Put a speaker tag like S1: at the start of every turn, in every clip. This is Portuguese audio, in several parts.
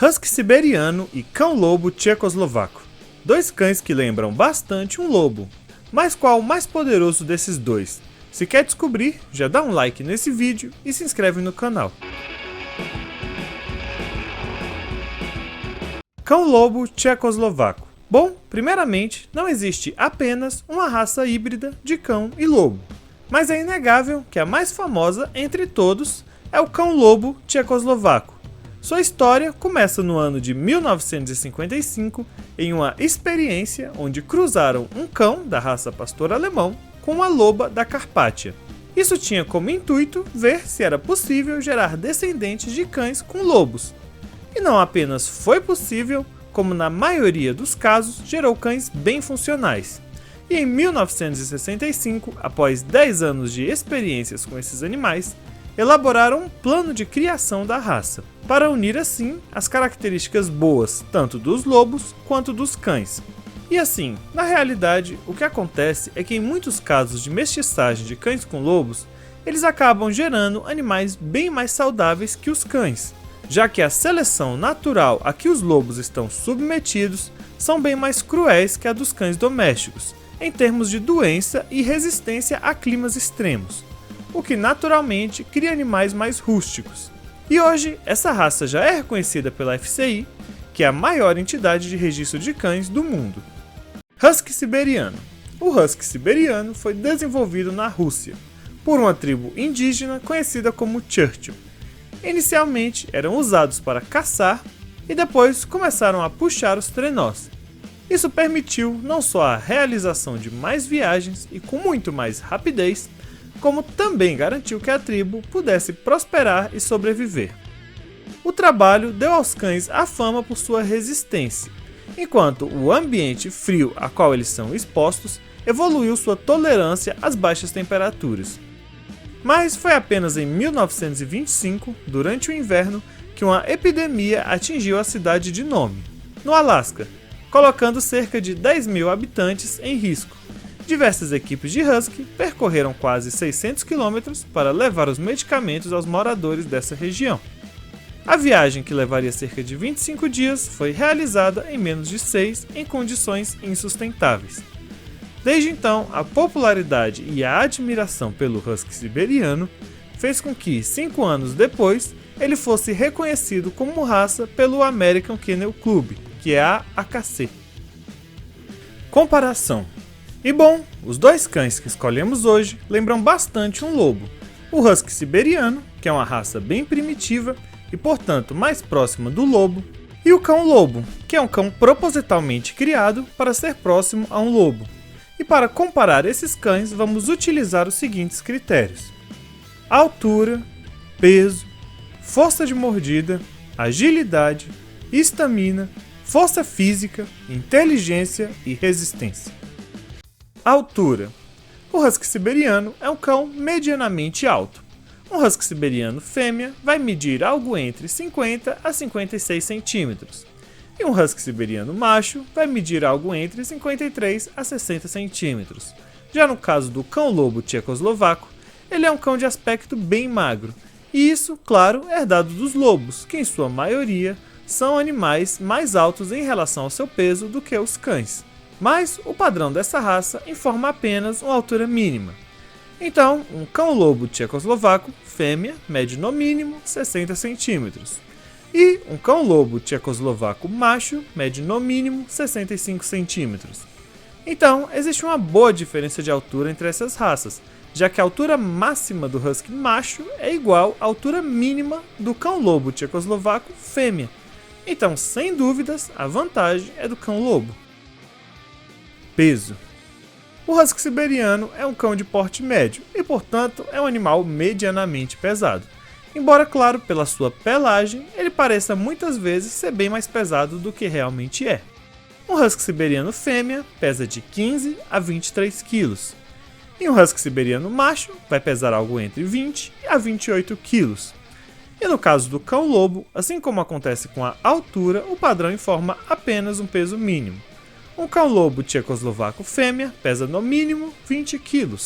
S1: Husky siberiano e cão-lobo tchecoslovaco. Dois cães que lembram bastante um lobo. Mas qual o mais poderoso desses dois? Se quer descobrir, já dá um like nesse vídeo e se inscreve no canal. Cão-lobo tchecoslovaco. Bom, primeiramente, não existe apenas uma raça híbrida de cão e lobo. Mas é inegável que a mais famosa entre todos é o cão-lobo tchecoslovaco. Sua história começa no ano de 1955 em uma experiência onde cruzaram um cão da raça pastor alemão com uma loba da Carpátia. Isso tinha como intuito ver se era possível gerar descendentes de cães com lobos. E não apenas foi possível, como na maioria dos casos gerou cães bem funcionais. E em 1965, após 10 anos de experiências com esses animais, elaboraram um plano de criação da raça, para unir assim as características boas tanto dos lobos quanto dos cães. E assim, na realidade, o que acontece é que em muitos casos de mestiçagem de cães com lobos, eles acabam gerando animais bem mais saudáveis que os cães, já que a seleção natural a que os lobos estão submetidos são bem mais cruéis que a dos cães domésticos, em termos de doença e resistência a climas extremos, o que naturalmente cria animais mais rústicos. E hoje, essa raça já é reconhecida pela FCI, que é a maior entidade de registro de cães do mundo. Husky siberiano. O Husky siberiano foi desenvolvido na Rússia, por uma tribo indígena conhecida como Churchill. Inicialmente eram usados para caçar e depois começaram a puxar os trenós. Isso permitiu não só a realização de mais viagens e com muito mais rapidez, como também garantiu que a tribo pudesse prosperar e sobreviver. O trabalho deu aos cães a fama por sua resistência, enquanto o ambiente frio a qual eles são expostos evoluiu sua tolerância às baixas temperaturas. Mas foi apenas em 1925, durante o inverno, que uma epidemia atingiu a cidade de Nome, no Alasca, colocando cerca de 10.000 habitantes em risco. Diversas equipes de Husky percorreram quase 600 km para levar os medicamentos aos moradores dessa região. A viagem, que levaria cerca de 25 dias, foi realizada em menos de 6 em condições insustentáveis. Desde então, a popularidade e a admiração pelo Husky siberiano fez com que, 5 anos depois, ele fosse reconhecido como raça pelo American Kennel Club, que é a AKC. Comparação. E bom, os dois cães que escolhemos hoje lembram bastante um lobo. O Husky siberiano, que é uma raça bem primitiva e portanto mais próxima do lobo, e o cão-lobo, que é um cão propositalmente criado para ser próximo a um lobo. E para comparar esses cães, vamos utilizar os seguintes critérios: altura, peso, força de mordida, agilidade, estamina, força física, inteligência e resistência. Altura. O Husky siberiano é um cão medianamente alto. Um Husky siberiano fêmea vai medir algo entre 50 a 56 centímetros. E um Husky siberiano macho vai medir algo entre 53 a 60 centímetros. Já no caso do cão-lobo tchecoslovaco, ele é um cão de aspecto bem magro. E isso, claro, é herdado dos lobos, que em sua maioria são animais mais altos em relação ao seu peso do que os cães. Mas o padrão dessa raça informa apenas uma altura mínima. Então, um cão-lobo tchecoslovaco fêmea mede no mínimo 60 centímetros. E um cão-lobo tchecoslovaco macho mede no mínimo 65 centímetros. Então, existe uma boa diferença de altura entre essas raças, já que a altura máxima do Husky macho é igual à altura mínima do cão-lobo tchecoslovaco fêmea. Então, sem dúvidas, a vantagem é do cão-lobo. Peso. O Husky siberiano é um cão de porte médio e, portanto, é um animal medianamente pesado. Embora, claro, pela sua pelagem, ele pareça muitas vezes ser bem mais pesado do que realmente é. Um Husky siberiano fêmea pesa de 15 a 23 kg. E um Husky siberiano macho vai pesar algo entre 20 a 28 kg. E no caso do cão-lobo, assim como acontece com a altura, o padrão informa apenas um peso mínimo. Um cão-lobo tchecoslovaco fêmea pesa no mínimo 20 kg.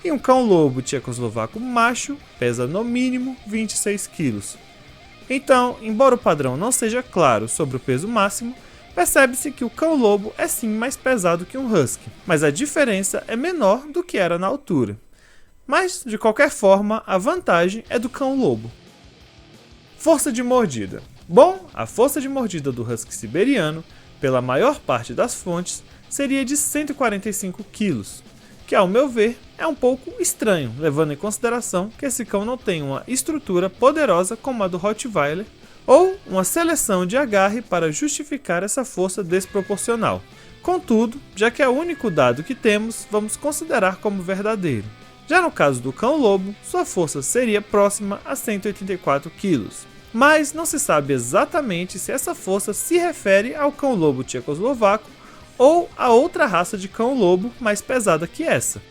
S1: E um cão-lobo tchecoslovaco macho pesa no mínimo 26 kg. Então, embora o padrão não seja claro sobre o peso máximo, percebe-se que o cão-lobo é sim mais pesado que um husky, mas a diferença é menor do que era na altura. Mas, de qualquer forma, a vantagem é do cão-lobo. Força de mordida. Bom, a força de mordida do husky siberiano, pela maior parte das fontes, seria de 145 kg, que ao meu ver é um pouco estranho, levando em consideração que esse cão não tem uma estrutura poderosa como a do Rottweiler, ou uma seleção de agarre para justificar essa força desproporcional. Contudo, já que é o único dado que temos, vamos considerar como verdadeiro. Já no caso do cão-lobo, sua força seria próxima a 184 kg. Mas não se sabe exatamente se essa força se refere ao cão-lobo tchecoslovaco ou a outra raça de cão-lobo mais pesada que essa.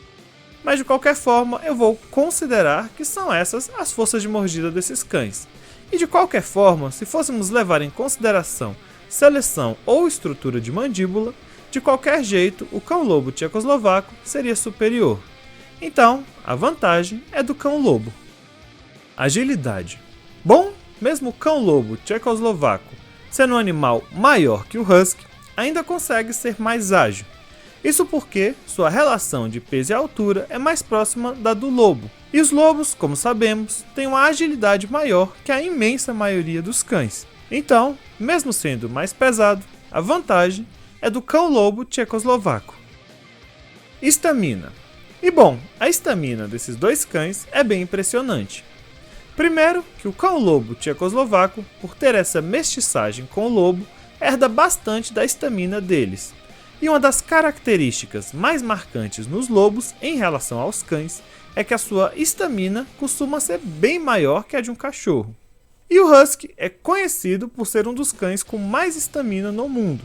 S1: Mas de qualquer forma, eu vou considerar que são essas as forças de mordida desses cães. E de qualquer forma, se fôssemos levar em consideração seleção ou estrutura de mandíbula, de qualquer jeito o cão-lobo tchecoslovaco seria superior. Então, a vantagem é do cão-lobo. Agilidade. Bom, mesmo o cão-lobo tchecoslovaco sendo um animal maior que o husky, ainda consegue ser mais ágil. Isso porque sua relação de peso e altura é mais próxima da do lobo. E os lobos, como sabemos, têm uma agilidade maior que a imensa maioria dos cães. Então, mesmo sendo mais pesado, a vantagem é do cão-lobo tchecoslovaco. Estamina. E bom, a estamina desses dois cães é bem impressionante. Primeiro, que o cão-lobo tchecoslovaco, por ter essa mestiçagem com o lobo, herda bastante da estamina deles. E uma das características mais marcantes nos lobos em relação aos cães é que a sua estamina costuma ser bem maior que a de um cachorro. E o husky é conhecido por ser um dos cães com mais estamina no mundo.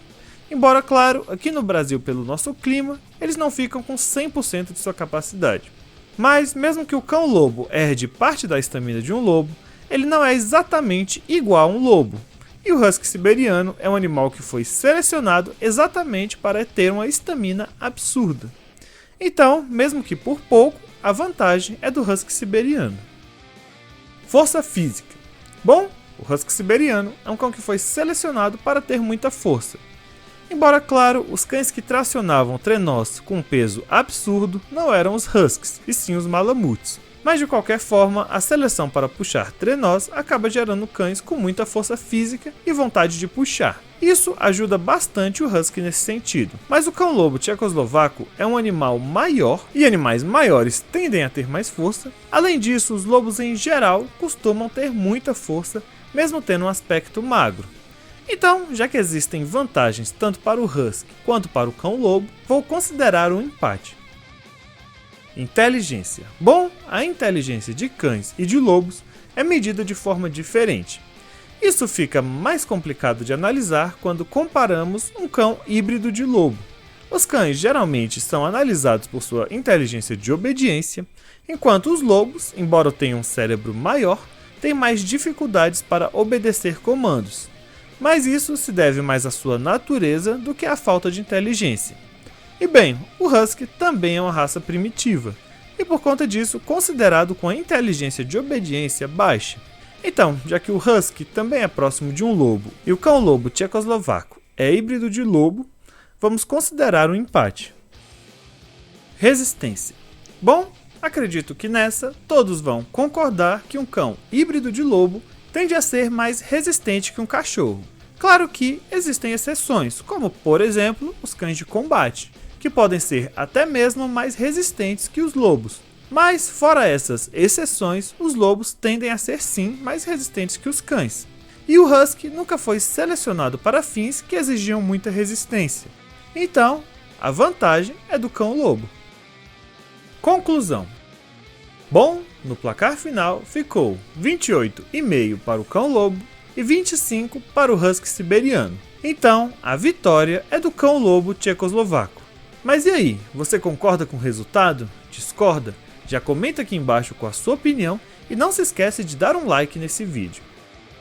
S1: Embora, claro, aqui no Brasil, pelo nosso clima, eles não ficam com 100% de sua capacidade. Mas, mesmo que o cão-lobo herde parte da estamina de um lobo, ele não é exatamente igual a um lobo. E o husky siberiano é um animal que foi selecionado exatamente para ter uma estamina absurda. Então, mesmo que por pouco, a vantagem é do husky siberiano. Força física. Bom, o husky siberiano é um cão que foi selecionado para ter muita força. Embora, claro, os cães que tracionavam trenós com um peso absurdo não eram os huskies, e sim os malamutes. Mas de qualquer forma, a seleção para puxar trenós acaba gerando cães com muita força física e vontade de puxar. Isso ajuda bastante o husky nesse sentido. Mas o cão-lobo tchecoslovaco é um animal maior e animais maiores tendem a ter mais força. Além disso, os lobos em geral costumam ter muita força, mesmo tendo um aspecto magro. Então, já que existem vantagens tanto para o husky quanto para o cão-lobo, vou considerar um empate. Inteligência. Bom, a inteligência de cães e de lobos é medida de forma diferente. Isso fica mais complicado de analisar quando comparamos um cão híbrido de lobo. Os cães geralmente são analisados por sua inteligência de obediência, enquanto os lobos, embora tenham um cérebro maior, têm mais dificuldades para obedecer comandos. Mas isso se deve mais à sua natureza do que à falta de inteligência. E bem, o husky também é uma raça primitiva, e por conta disso considerado com a inteligência de obediência baixa. Então, já que o husky também é próximo de um lobo e o cão-lobo tchecoslovaco é híbrido de lobo, vamos considerar um empate. Resistência. Bom, acredito que nessa todos vão concordar que um cão híbrido de lobo tende a ser mais resistente que um cachorro. Claro que existem exceções, como por exemplo os cães de combate, que podem ser até mesmo mais resistentes que os lobos. Mas, fora essas exceções, os lobos tendem a ser sim mais resistentes que os cães. E o husky nunca foi selecionado para fins que exigiam muita resistência. Então, a vantagem é do cão-lobo. Conclusão. Bom, no placar final ficou 28,5 para o cão-lobo e 25 para o husky siberiano. Então, a vitória é do cão-lobo tchecoslovaco. Mas e aí, você concorda com o resultado? Discorda? Já comenta aqui embaixo com a sua opinião e não se esquece de dar um like nesse vídeo.